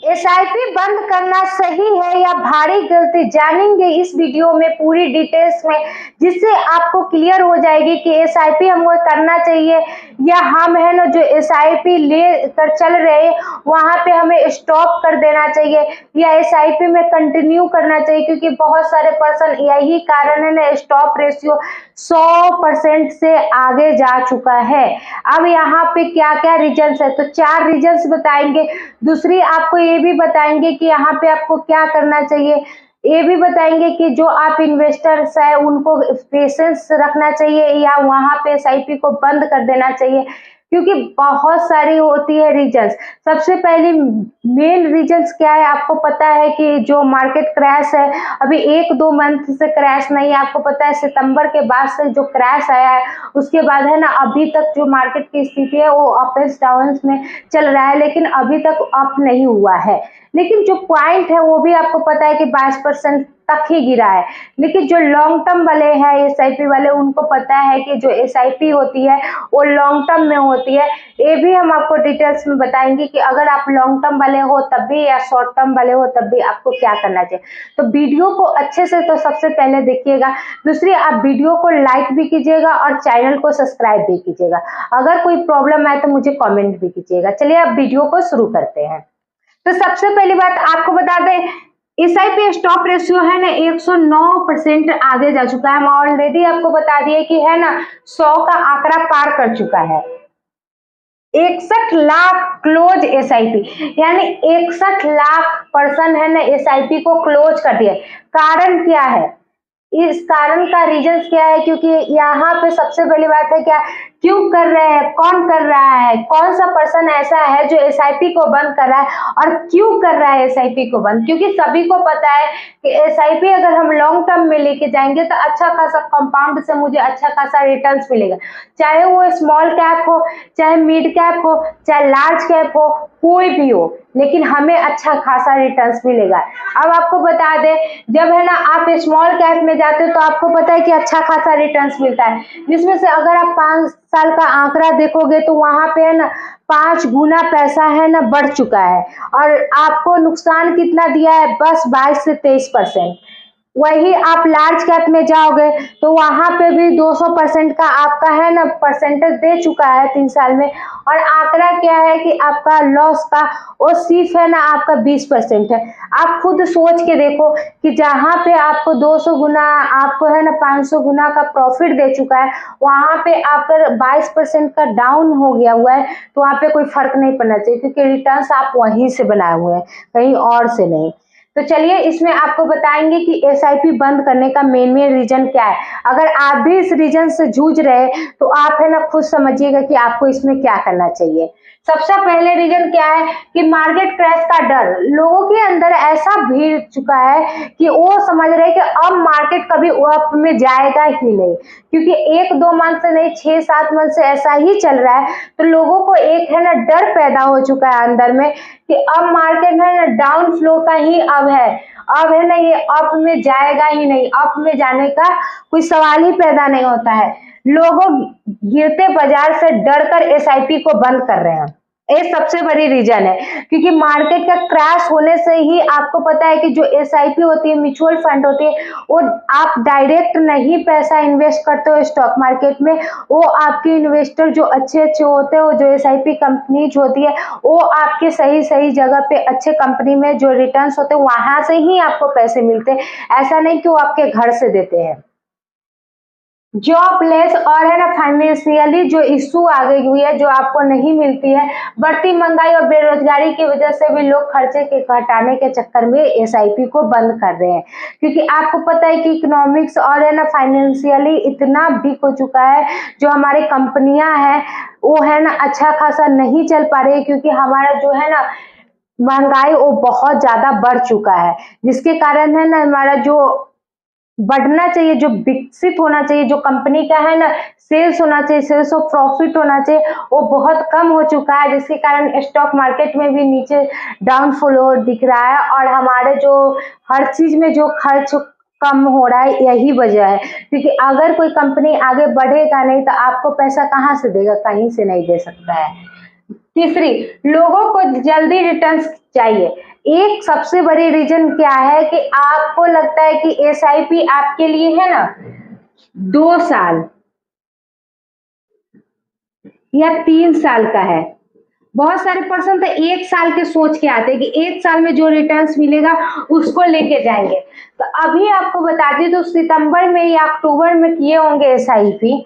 SIP बंद करना सही है या भारी गलती, जानेंगे इस वीडियो में पूरी डिटेल्स में, जिससे आपको क्लियर हो जाएगी कि एसआईपी हमको करना चाहिए या हम है ना जो एसआईपी ले कर चल रहे वहां पे हमें स्टॉप कर देना चाहिए या एसआईपी में कंटिन्यू करना चाहिए। क्योंकि बहुत सारे पर्सन यही कारण है ना, स्टॉप रेशियो 100% से आगे जा चुका है। अब यहाँ पे क्या क्या रीजंस है, तो 4 रीजंस बताएंगे। दूसरी आपको ये भी बताएंगे कि यहाँ पे आपको क्या करना चाहिए। ये भी बताएंगे कि जो आप इन्वेस्टर्स है उनको पेशेंस रखना चाहिए या वहां पे एसआईपी को बंद कर देना चाहिए, क्योंकि बहुत सारी होती है रीजंस। सबसे पहली मेन रीजंस क्या है, आपको पता है कि जो मार्केट क्रैश है अभी 1-2 मंथ से क्रैश नहीं है, आपको पता है सितंबर के बाद से जो क्रैश आया है उसके बाद है ना अभी तक जो मार्केट की स्थिति है वो अप एंड डाउन में चल रहा है, लेकिन अभी तक अप नहीं हुआ है। लेकिन जो पॉइंट है वो भी आपको पता है कि 22% तक ही गिरा है। लेकिन जो लॉन्ग टर्म वाले हैं एसआईपी वाले, उनको पता है कि जो एसआईपी होती है वो लॉन्ग टर्म में होती है। ये भी हम आपको डिटेल्स में बताएंगे कि अगर आप लॉन्ग टर्म वाले हो तब भी या शॉर्ट टर्म वाले हो तब भी आपको क्या करना चाहिए। तो वीडियो को अच्छे से तो सबसे पहले देखिएगा। दूसरी, आप वीडियो को लाइक भी कीजिएगा और चैनल को सब्सक्राइब भी कीजिएगा। अगर कोई प्रॉब्लम है तो मुझे कॉमेंट भी कीजिएगा। चलिए अब वीडियो को शुरू करते हैं। तो सबसे पहली बात आपको बता दें, एसआईपी स्टॉप रेशियो है ना 109% आगे जा चुका है। हम ऑलरेडी आपको बता दिए कि है ना 100 का आंकड़ा पार कर चुका है। 61 लाख क्लोज एसआईपी, यानी 61 लाख पर्सन है ना एसआईपी को क्लोज कर दिया। कारण क्या है, इस कारण का रीजन क्या है, क्योंकि यहाँ पे सबसे पहली बात है क्या, क्यों कर रहे हैं, कौन कर रहा है, कौन सा पर्सन ऐसा है जो एसआईपी को बंद कर रहा है और क्यों कर रहा है एसआईपी को बंद। क्योंकि सभी को पता है कि एसआईपी अगर हम लॉन्ग टर्म में लेके जाएंगे तो अच्छा खासा कंपाउंड से मुझे अच्छा खासा रिटर्न्स मिलेगा, चाहे वो स्मॉल कैप हो, चाहे मिड कैप हो, चाहे लार्ज कैप हो, कोई भी हो, लेकिन हमें अच्छा खासा रिटर्न्स मिलेगा। अब आपको बता दें, जब है ना आप स्मॉल कैप में जाते हो तो आपको पता है कि अच्छा खासा रिटर्न्स मिलता है, जिसमें से अगर आप 5 साल का आंकड़ा देखोगे तो वहां पे है ना 5 गुना पैसा है ना बढ़ चुका है। और आपको नुकसान कितना दिया है, बस 22 से 23%। वही आप लार्ज कैप में जाओगे तो वहां पे भी 200% का आपका है ना परसेंटेज दे चुका है 3 साल में। और आंकड़ा क्या है कि आपका लॉस का वो सिर्फ है ना आपका 20% है। आप खुद सोच के देखो कि जहां पे आपको 200 गुना, आपको है ना 500 गुना का प्रॉफिट दे चुका है, वहां पे आपका 22% का डाउन हो गया हुआ है, तो वहां पे कोई फर्क नहीं पड़ना चाहिए, क्योंकि रिटर्न्स आप वहीं से बनाए हुए हैं, कहीं और से नहीं। तो चलिए इसमें आपको बताएंगे कि एसआईपी बंद करने का मेन रीजन क्या है। अगर आप भी इस रीजन से जूझ रहे हैं तो आप है ना खुद समझिएगा कि आपको इसमें क्या करना चाहिए। सबसे पहले रीजन क्या है कि मार्केट क्रैश का डर लोगों के अंदर ऐसा भीड़ चुका है कि वो समझ रहे हैं कि अब मार्केट कभी अप में जाएगा ही नहीं, क्योंकि 1-2 मंथ से नहीं 6-7 मंथ से ऐसा ही चल रहा है। तो लोगों को एक है ना डर पैदा हो चुका है अंदर में कि अब मार्केट में ना डाउन फ्लो का ही अब है ना ये अप में जाएगा ही नहीं, अप में जाने का कोई सवाल ही पैदा नहीं होता है। लोगों गिरते बाजार से डरकर एसआईपी को बंद कर रहे हैं, ये सबसे बड़ी रीजन है। क्योंकि मार्केट का क्रैश होने से ही आपको पता है कि जो एसआईपी होती है, म्यूचुअल फंड होती है, वो आप डायरेक्ट नहीं पैसा इन्वेस्ट करते हो स्टॉक मार्केट में, वो आपके इन्वेस्टर जो अच्छे होते हैं, जो एसआईपी कंपनीज होती है, वो आपके सही सही जगह पे अच्छे कंपनी में जो रिटर्न्स होते हैं वहां से ही आपको पैसे मिलते हैं। ऐसा नहीं कि वो आपके घर से देते हैं। जॉबलेस और है ना फाइनेंशियली जो इशू आ गई हुई है, जो आपको नहीं मिलती है, बढ़ती महंगाई और बेरोजगारी की वजह से भी लोग खर्चे के घटाने के चक्कर में एसआईपी को बंद कर रहे हैं। क्योंकि आपको पता है कि इकोनॉमिक्स और है ना फाइनेंशियली इतना वीक हो चुका है, जो हमारी कंपनियां हैं वो है ना अच्छा खासा नहीं चल पा रही है, क्योंकि हमारा जो है ना महंगाई वो बहुत ज्यादा बढ़ चुका है, जिसके कारण है ना हमारा जो बढ़ना चाहिए, जो विकसित होना चाहिए, जो कंपनी का है ना सेल्स होना चाहिए, सेल्स ऑफ प्रॉफिट होना चाहिए, वो बहुत कम हो चुका है, जिसके कारण स्टॉक मार्केट में भी नीचे डाउनफॉल दिख रहा है। और हमारे जो हर चीज में जो खर्च कम हो रहा है, यही वजह है। क्योंकि अगर कोई कंपनी आगे बढ़ेगा नहीं तो आपको पैसा कहाँ से देगा, कहीं से नहीं दे सकता है। तीसरी, लोगों को जल्दी रिटर्न्स चाहिए। एक सबसे बड़ी रीजन क्या है कि आपको लगता है कि एसआईपी आपके लिए है ना 2 साल या 3 साल का है। बहुत सारे पर्सन तो 1 साल के सोच के आते हैं कि 1 साल में जो रिटर्न्स मिलेगा उसको लेके जाएंगे। तो अभी आपको बता दी, तो सितंबर में या अक्टूबर में किए होंगे एसआईपी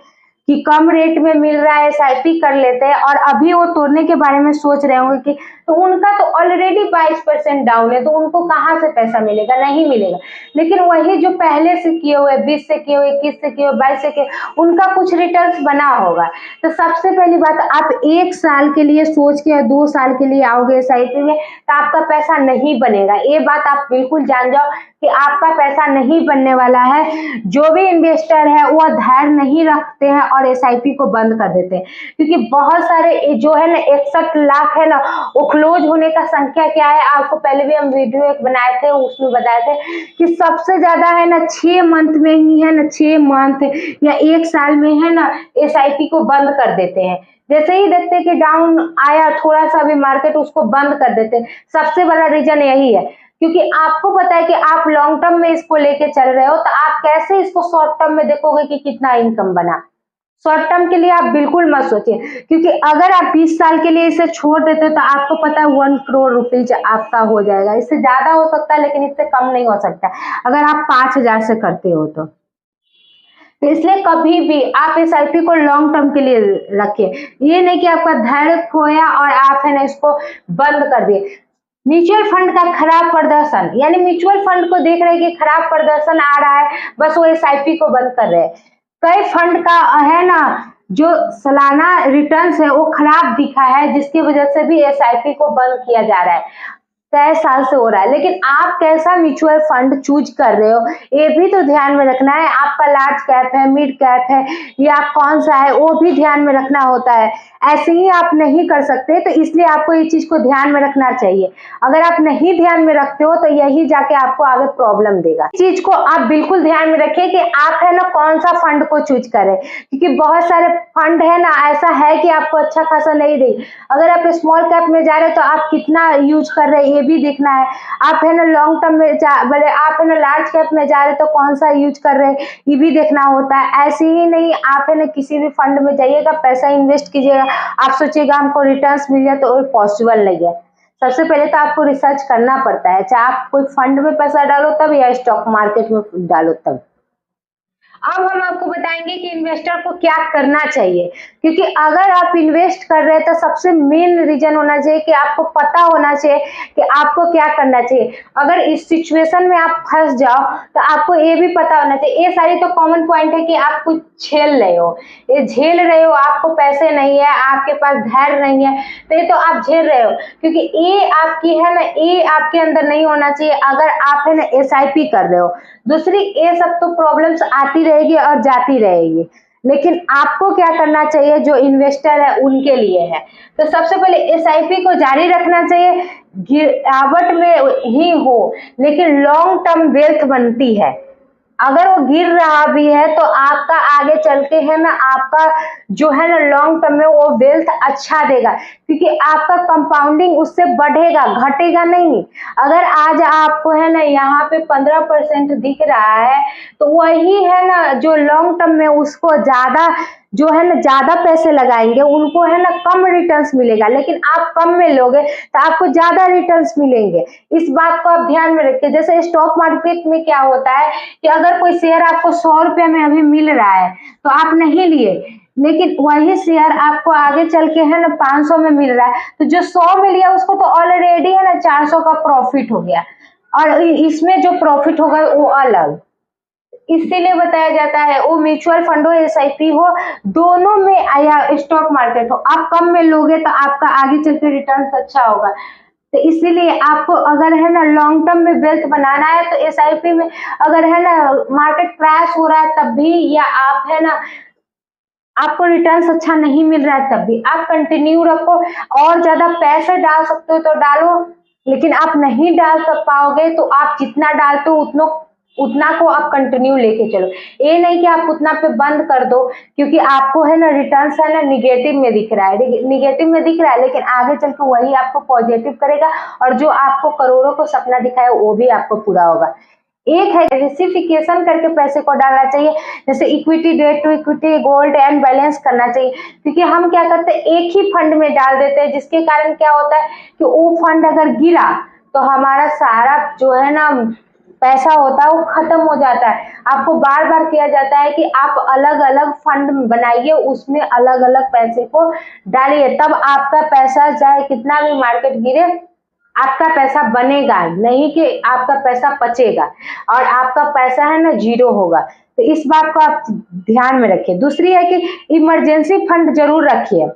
कि कम रेट में मिल रहा है, एसआईपी कर लेते हैं, और अभी वो तोड़ने के बारे में सोच रहे होंगे कि तो उनका तो ऑलरेडी 22% डाउन है, तो उनको कहाँ से पैसा मिलेगा, नहीं मिलेगा। लेकिन वही जो पहले से किए हुए, 20 से किए हुए, 21 से किए हुए, 22 से किए, उनका कुछ रिटर्न्स बना होगा। तो सबसे पहली बात, आप 1 साल के लिए सोच के 2 साल के लिए आओगे एसआईपी में तो आपका पैसा नहीं बनेगा। ये बात आप बिल्कुल जान जाओ कि आपका पैसा नहीं बनने वाला है। जो भी इन्वेस्टर है वो धैर्य नहीं रखते हैं और एसआईपी को बंद कर देते हैं, क्योंकि बहुत सारे जो है ना 61 लाख है ना, वो क्लोज होने का संख्या क्या है, आपको पहले भी हम वीडियो एक बनाए थे, उसमें बताए थे कि सबसे ज्यादा है ना 6 मंथ में ही है ना, 6 मंथ या 1 साल में है ना एसआईपी को बंद कर देते हैं। जैसे ही देखते कि डाउन आया थोड़ा सा भी मार्केट, उसको बंद कर देते हैं। सबसे बड़ा रीजन यही है, क्योंकि आपको पता है कि आप लॉन्ग टर्म में इसको लेके चल रहे हो, तो आप कैसे इसको शॉर्ट टर्म में देखोगे कि कितना इनकम बना। शॉर्ट टर्म के लिए आप बिल्कुल मत सोचिए, क्योंकि अगर आप 20 साल के लिए इसे छोड़ देते हो तो आपको पता है 1 करोड़ रुपीज आपका हो जाएगा। इससे ज्यादा हो सकता है लेकिन इससे कम नहीं हो सकता अगर आप 5,000 से करते हो तो इसलिए कभी भी आप एसआईपी को लॉन्ग टर्म के लिए रखिए। ये नहीं कि आपका धैर्य खोया और आप है ना इसको बंद कर दिए। म्यूचुअल फंड का खराब प्रदर्शन, यानी म्यूचुअल फंड को देख रहे हैं कि खराब प्रदर्शन आ रहा है, बस वो एसआईपी को बंद कर रहे हैं। कई फंड का है ना जो सालाना रिटर्न्स है वो खराब दिखा है, जिसकी वजह से भी एसआईपी को बंद किया जा रहा है। कई साल से हो रहा है, लेकिन आप कैसा म्यूचुअल फंड चूज कर रहे हो ये भी तो ध्यान में रखना है। आपका लार्ज कैप है, मिड कैप है, या कौन सा है वो भी ध्यान में रखना होता है। ऐसे ही आप नहीं कर सकते, तो इसलिए आपको ये चीज को ध्यान में रखना चाहिए। अगर आप नहीं ध्यान में रखते हो तो यही जाके आपको आगे प्रॉब्लम देगा। इस चीज को आप बिल्कुल ध्यान में रखिए कि आप है ना कौन सा फंड को चूज करें, क्योंकि बहुत सारे फंड है ना ऐसा है कि आपको अच्छा खासा नहीं दे। अगर आप स्मॉल कैप में जा रहे हो तो आप कितना यूज कर रहे हैं ये भी देखना है। आप है ना लॉन्ग टर्म में बोले आप है ना लार्ज कैप में जा रहे तो कौन सा यूज कर रहे हैं ये भी देखना होता है। ऐसे ही नहीं आप है ना किसी भी फंड में जाइएगा, पैसा इन्वेस्ट कीजिएगा, आप सोचिएगा हमको रिटर्न्स मिल जाए, तो वो पॉसिबल नहीं है। सबसे पहले तो आपको रिसर्च करना पड़ता है, चाहे आप कोई फंड में पैसा डालो तब या स्टॉक मार्केट में डालो तब। अब हम आपको बताएंगे कि इन्वेस्टर को क्या करना चाहिए, क्योंकि अगर आप इन्वेस्ट कर रहे हैं तो सबसे मेन रीजन होना चाहिए कि आपको पता होना चाहिए कि आपको क्या करना चाहिए। अगर इस सिचुएशन में आप फंस जाओ तो आपको ये भी पता होना चाहिए। ये सारी तो कॉमन पॉइंट है कि आप कुछ झेल रहे हो, ये झेल रहे हो, आपको पैसे नहीं है, आपके पास धैर्य नहीं है, तो ये तो आप झेल रहे हो, क्योंकि ये आपकी है ना, ये आपके अंदर नहीं होना चाहिए अगर आप है ना एसआईपी कर रहे हो। दूसरी, ये सब तो प्रॉब्लम्स आती रहेगी और जाती रहेगी, लेकिन आपको क्या करना चाहिए जो इन्वेस्टर है उनके लिए है। तो सबसे पहले एसआईपी को जारी रखना चाहिए, गिरावट में ही हो लेकिन लॉन्ग टर्म वेल्थ बनती है। अगर वो गिर रहा भी है तो आपका आगे चल के है ना, आपका जो है ना लॉन्ग टर्म में वो वेल्थ अच्छा देगा, क्योंकि आपका कंपाउंडिंग उससे बढ़ेगा, घटेगा नहीं। अगर आज आपको है ना यहाँ पे 15% दिख रहा है, तो वही है ना जो लॉन्ग टर्म में उसको ज्यादा जो है ना ज्यादा पैसे लगाएंगे उनको है ना कम रिटर्न्स मिलेगा, लेकिन आप कम में लोगे तो आपको ज्यादा रिटर्न्स मिलेंगे। इस बात को आप ध्यान में रखिए। जैसे स्टॉक मार्केट में क्या होता है कि अगर कोई शेयर आपको 100 रुपये में अभी मिल रहा है तो आप नहीं लिए, लेकिन वही शेयर आपको आगे चल के है ना 500 में मिल रहा है, तो जो 100 में लिया उसको तो ऑलरेडी है ना 400 का प्रॉफिट हो गया, और इसमें जो प्रॉफिट होगा वो अलग। इसीलिए बताया जाता है वो म्यूचुअल फंड हो, एसआईपी हो, दोनों में या स्टॉक मार्केट हो, आप कम में लोगे तो आपका आगे चल के रिटर्न अच्छा होगा। तो इसीलिए आपको अगर है ना लॉन्ग टर्म में वेल्थ बनाना है तो एसआईपी में, अगर है ना मार्केट क्रैश हो रहा है तब भी, या आप है ना आपको रिटर्न्स अच्छा नहीं मिल रहा है तब भी आप कंटिन्यू रखो। और ज्यादा पैसे डाल सकते हो तो डालो, लेकिन आप नहीं डाल पाओगे तो आप जितना डालते हो उतना उतना को आप कंटिन्यू लेके चलो। ये नहीं कि आप उतना पे बंद कर दो, क्योंकि आपको है ना रिटर्न्स है ना निगेटिव में दिख रहा है, निगेटिव में दिख रहा है, लेकिन आगे चल के वही आपको पॉजिटिव करेगा और जो आपको करोड़ों को सपना दिखाया वो भी आपको पूरा होगा। एक है डाइवर्सिफिकेशन करके पैसे को डालना चाहिए, जैसे equity, debt to equity, gold and balance करना चाहिए, क्योंकि हम क्या करते हैं एक ही फंड में डाल देते हैं, जिसके कारण क्या होता है कि वो फंड अगर गिरा तो हमारा सारा जो है ना पैसा होता है वो खत्म हो जाता है। आपको बार बार किया जाता है कि आप अलग अलग फंड बनाइए, उसमें अलग अलग पैसे को डालिए, तब आपका पैसा चाहे कितना भी मार्केट गिरे आपका पैसा बनेगा, नहीं कि आपका पैसा बचेगा और आपका पैसा है ना जीरो होगा। तो इस बात को आप ध्यान में रखिए। दूसरी है कि इमरजेंसी फंड जरूर रखिए।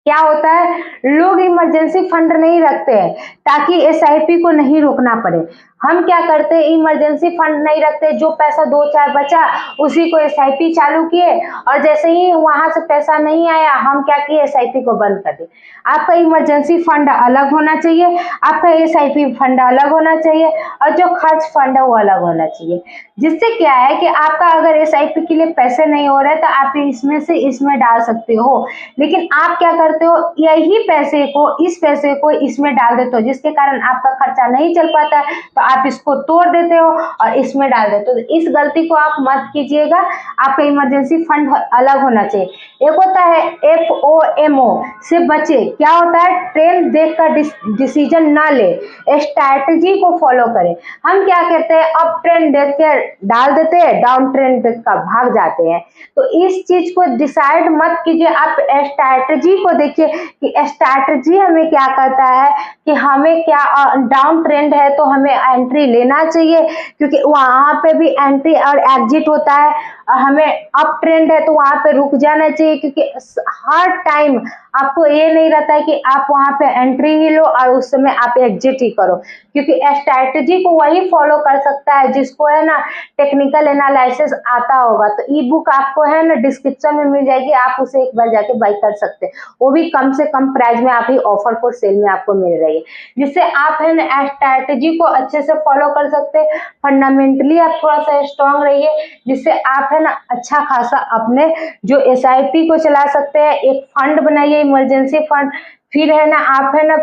क्या होता है, लोग इमरजेंसी फंड नहीं रखते हैं ताकि एसआईपी को नहीं रोकना पड़े। हम क्या करते हैं, इमरजेंसी फंड नहीं रखते, जो पैसा 2-4 बचा उसी को एसआईपी चालू किए और जैसे ही वहां से पैसा नहीं आया हम क्या किए, एसआईपी को बंद कर दिए। आपका इमरजेंसी फंड अलग होना चाहिए, आपका एसआईपी फंड अलग होना चाहिए और जो खर्च फंड है वो अलग होना चाहिए। जिससे क्या है कि आपका अगर एसआईपी के लिए पैसे नहीं हो रहे तो आप इसमें से इसमें डाल सकते हो, लेकिन आप क्या करते हो, यही पैसे को इस पैसे को इसमें डाल देते हो, जिसके कारण आपका खर्चा नहीं चल पाता है, तो आप इसको तोड़ देते हो और इसमें डाल देते हो। तो इस गलती को आप मत कीजिएगा। आपका इमरजेंसी फंड अलग होना चाहिए। एक होता है FOMO से बचे। क्या होता है, ट्रेंड देखकर डिसीजन ना ले, स्ट्रैटेजी को फॉलो करें। हम क्या कहते हैं, अप ट्रेंड देख के डाल देते हैं, डाउन ट्रेंड देख कर भाग जाते हैं। तो इस चीज को डिसाइड मत कीजिए, आप स्ट्रैटेजी को देखिए कि स्ट्रैटेजी हमें क्या करता है कि हमें क्या डाउन ट्रेंड है तो हमें एंट्री लेना चाहिए, क्योंकि वहां पे भी एंट्री और एग्जिट होता है। हमें अप ट्रेंड है तो वहां पे रुक जाना चाहिए, क्योंकि हर टाइम आपको ये नहीं रहता है कि आप वहां पे एंट्री ही लो और उस समय आप एग्जिट ही करो, क्योंकि स्ट्रैटेजी को वही फॉलो कर सकता है जिसको है ना टेक्निकल एनालिसिस आता होगा। तो ई बुक आपको है ना डिस्क्रिप्शन में मिल जाएगी, आप उसे एक बार जाके बाई कर सकते हैं, वो भी कम से कम प्राइस में आप ही ऑफर फॉर सेल में आपको मिल रही है, जिससे आप है ना स्ट्रैटेजी को अच्छे से फॉलो कर सकते हैं। फंडामेंटली आप थोड़ा सा स्ट्रांग रहिए, जिससे आप है ना अच्छा खासा अपने जो एसआईपी को चला सकते हैं। एक फंड बनाइए, इमरजेंसी फंड, फिर है ना आप है ना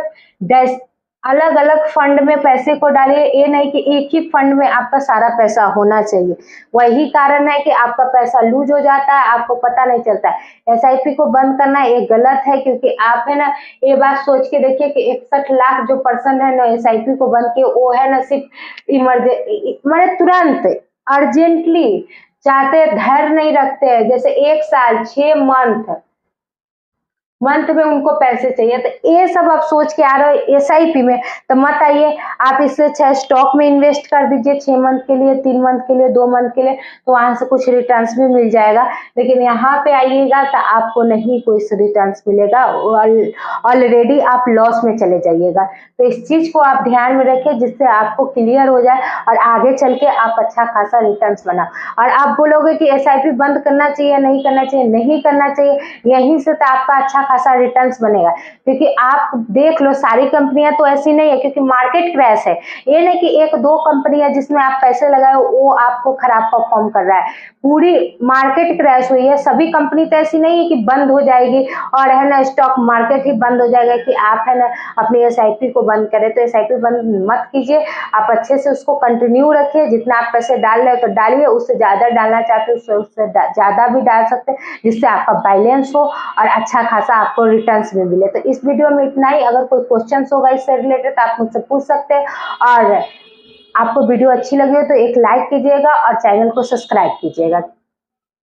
अलग अलग फंड में पैसे को डालिए। ये नहीं कि एक ही फंड में आपका सारा पैसा होना चाहिए, वही कारण है कि आपका पैसा लूज हो जाता है, आपको पता नहीं चलता है। एसआईपी को बंद करना ये गलत है, क्योंकि आप है ना ये बात सोच के देखिए कि 61 लाख जो पर्सन है ना एसआईपी को बंद किए, वो है ना सिर्फ मैंने तुरंत अर्जेंटली चाहते, धैर्य नहीं रखते हैं, जैसे 1 साल 6 मंथ में उनको पैसे चाहिए। तो ये सब आप सोच के आ रहे हो एसआईपी में, तो मत आइए। आप इससे अच्छा स्टॉक में इन्वेस्ट कर दीजिए 6 मंथ के लिए, 3 मंथ के लिए, 2 मंथ के लिए, तो वहां से कुछ रिटर्न्स भी मिल जाएगा। लेकिन यहाँ पे आइएगा तो आपको नहीं कोई रिटर्न्स मिलेगा, ऑलरेडी आप लॉस में चले जाइएगा। तो इस चीज को आप ध्यान में रखिए, जिससे आपको क्लियर हो जाए और आगे चल के आप अच्छा खासा रिटर्न्स बनाओ। और आप बोलोगे कि एसआईपी बंद करना चाहिए, नहीं करना चाहिए, नहीं करना चाहिए, यहीं से तो आपका अच्छा खासा रिटर्न्स बनेगा। क्योंकि आप देख लो सारी कंपनियां तो ऐसी नहीं है, क्योंकि मार्केट क्रैश है। ये नहीं कि 1-2 कंपनी है जिसमें आप पैसे लगाए वो आपको खराब परफॉर्म कर रहा है, पूरी मार्केट क्रैश हुई है। सभी कंपनी तो ऐसी नहीं है कि बंद हो जाएगी और है ना स्टॉक मार्केट ही बंद हो जाएगा कि आप है ना अपनी एसआईपी को बंद करें। तो एसआईपी बंद मत कीजिए, आप अच्छे से उसको कंटिन्यू रखिए। जितना आप पैसे डाल रहे हो तो डालिए, उससे ज्यादा डालना चाहते हो उससे ज्यादा भी डाल सकते हैं, जिससे आपका बैलेंस हो और अच्छा खासा आपको रिटर्न्स भी मिले। तो इस वीडियो में इतना ही। अगर कोई क्वेश्चन होगा इससे रिलेटेड तो आप मुझसे पूछ सकते हैं, और आपको वीडियो अच्छी लगी हो तो एक लाइक कीजिएगा और चैनल को सब्सक्राइब कीजिएगा।